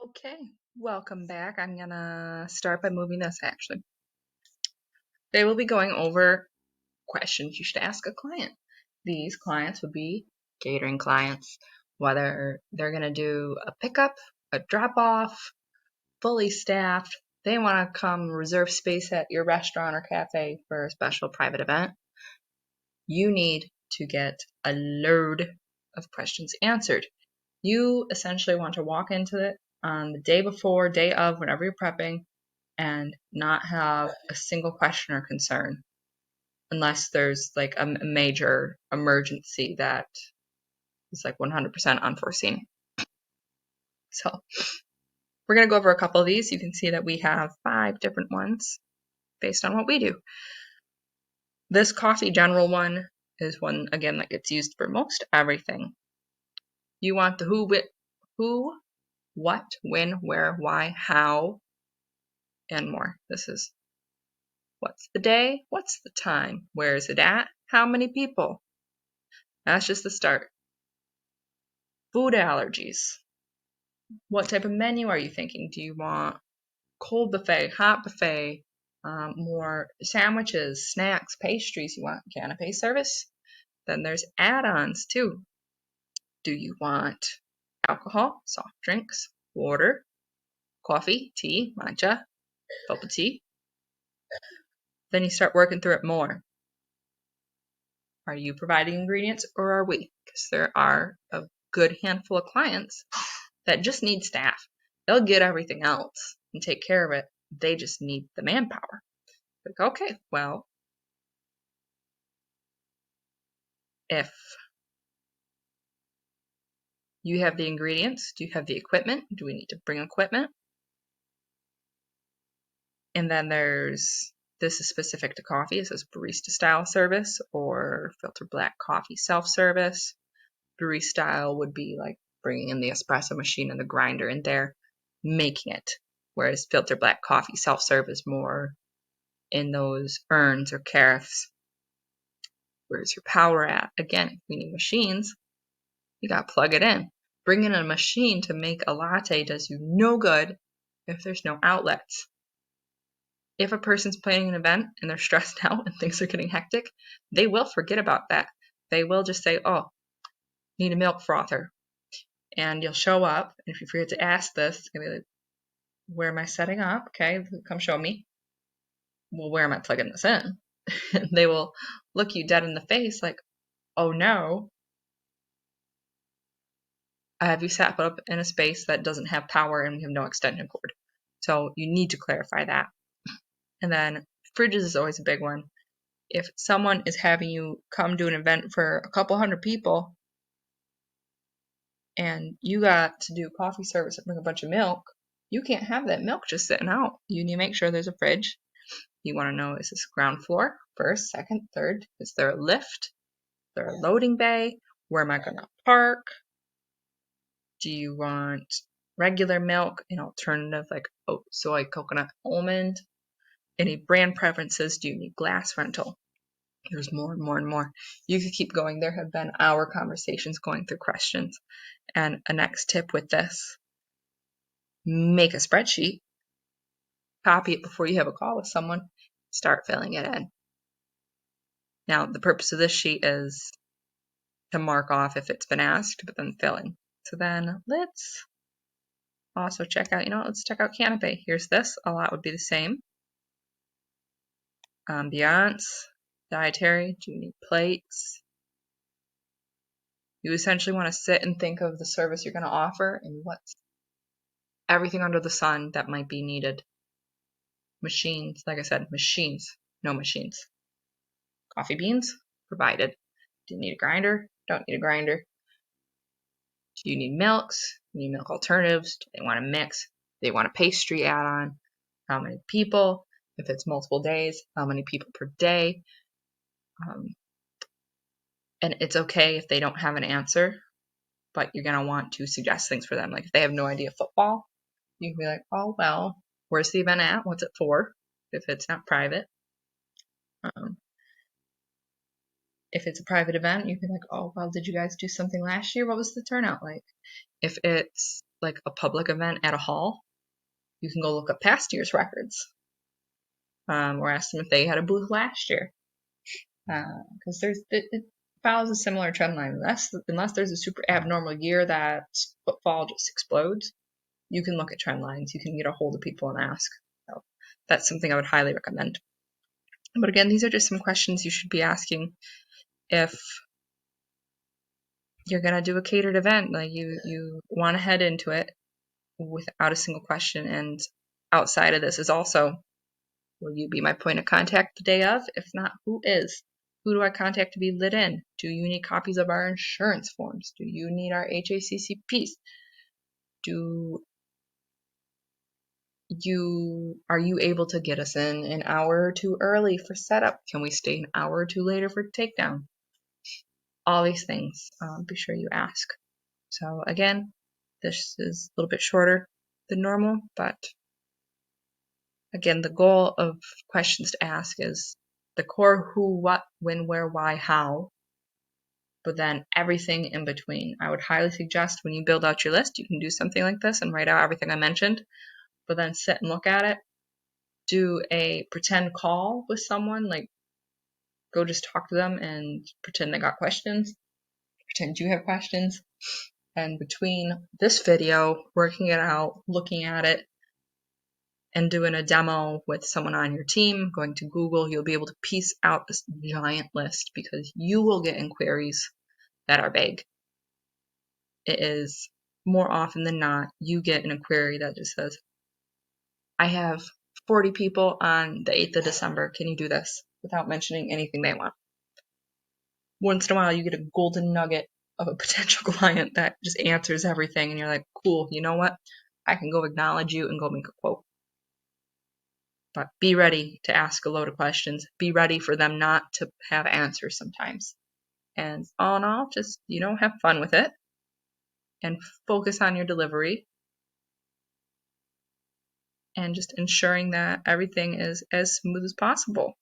Okay, welcome back. I'm gonna start by moving this actually. They will be going over questions you should ask a client. These clients would be catering clients, whether they're gonna do a pickup, a drop off, fully staffed, they want to come reserve space at your restaurant or cafe for a special private event. You need to get a load of questions answered. You essentially want to walk into it on the day before, day of, whenever you're prepping, and not have a single question or concern unless there's like a major emergency that is like 100% unforeseen. So we're going to go over a couple of these. You can see that we have 5 different ones based on what we do. This coffee general one is one, again, that gets used for most everything. You want the who, what, when, where, why, how, and more. This is what's the day, what's the time, where is it at, how many people. That's just the start. Food allergies. What type of menu are you thinking? Do you want cold buffet, hot buffet, more sandwiches, snacks, pastries? You want canapé service? Then there's add-ons too. Do you want alcohol, soft drinks, water, coffee, tea, matcha, boba tea? Then you start working through it more. Are you providing ingredients or are we? Because there are a good handful of clients that just need staff. They'll get everything else and take care of it. They just need the manpower. Like, okay, well, if you have the ingredients, do you have the equipment? Do we need to bring equipment? And then this is specific to coffee. It says barista style service or filter black coffee self-service. Barista style would be like bringing in the espresso machine and the grinder in there, making it. Whereas filter black coffee self-serve is more in those urns or carafes. Where's your power at? Again, we need machines. You got to plug it in. Bringing in a machine to make a latte does you no good if there's no outlets. If a person's planning an event and they're stressed out and things are getting hectic, they will forget about that. They will just say, oh, need a milk frother. And you'll show up, and if you forget to ask this, it's going to be like, where am I setting up? Okay, come show me. Well, where am I plugging this in? They will look you dead in the face like, oh no, have you sat up in a space that doesn't have power and we have no extension cord? So you need to clarify that. And then fridges is always a big one. If someone is having you come do an event for a couple hundred people and you got to do coffee service and bring a bunch of milk, you can't have that milk just sitting out. You need to make sure there's a fridge. You want to know, is this ground floor, first, second, third? Is there a lift? Is there a loading bay? Where am I going to park? Do you want regular milk, an alternative like oat, soy, coconut, almond? Any brand preferences? Do you need glass rental? There's more and more and more. You could keep going. There have been hour conversations going through questions. And a next tip with this, make a spreadsheet, copy it before you have a call with someone, start filling it in. Now, the purpose of this sheet is to mark off if it's been asked, but then fill in. So then let's also check out, let's check out canapé. Here's this. A lot would be the same. Ambiance, dietary, do you need plates? You essentially want to sit and think of the service you're going to offer and what's everything under the sun that might be needed. Machines, like I said, machines, no machines. Coffee beans, provided. Do you need a grinder? Don't need a grinder. Do you need milks? Do you need milk alternatives? Do they want to mix? Do they want a pastry add-on? How many people? If it's multiple days, how many people per day? And it's okay if they don't have an answer, but you're going to want to suggest things for them. Like if they have no idea football, you can be like, oh, well, where's the event at? What's it for? If it's not private. If it's a private event, you can be like, oh, well, did you guys do something last year? What was the turnout like? If it's like a public event at a hall, you can go look up past year's records, or ask them if they had a booth last year, because it follows a similar trend line. Unless there's a super abnormal year that footfall just explodes, you can look at trend lines. You can get a hold of people and ask. So that's something I would highly recommend. But again, these are just some questions you should be asking if you're gonna do a catered event. Like you want to head into it without a single question. And outside of this is also, will you be my point of contact the day of? If not, who is? Who do I contact to be lit in? Do you need copies of our insurance forms? Do you need our HACCPs? Are you able to get us in an hour or two early for setup? Can we stay an hour or two later for takedown? All these things, be sure you ask. So again, this is a little bit shorter than normal, but again, the goal of questions to ask is the core who, what, when, where, why, how, but then everything in between. I would highly suggest when you build out your list, you can do something like this and write out everything I mentioned, but then sit and look at it. Do a pretend call with someone, like go just talk to them and pretend they got questions, pretend you have questions. And between this video, working it out, looking at it, and doing a demo with someone on your team, going to Google, you'll be able to piece out this giant list, because you will get inquiries that are vague. It is more often than not, you get an inquiry that just says, I have 40 people on the 8th of December. Can you do this? Without mentioning anything they want. Once in a while, you get a golden nugget of a potential client that just answers everything, and you're like, cool, you know what? I can go acknowledge you and go make a quote. But be ready to ask a load of questions. Be ready for them not to have answers sometimes. And all in all, just, have fun with it and focus on your delivery and just ensuring that everything is as smooth as possible.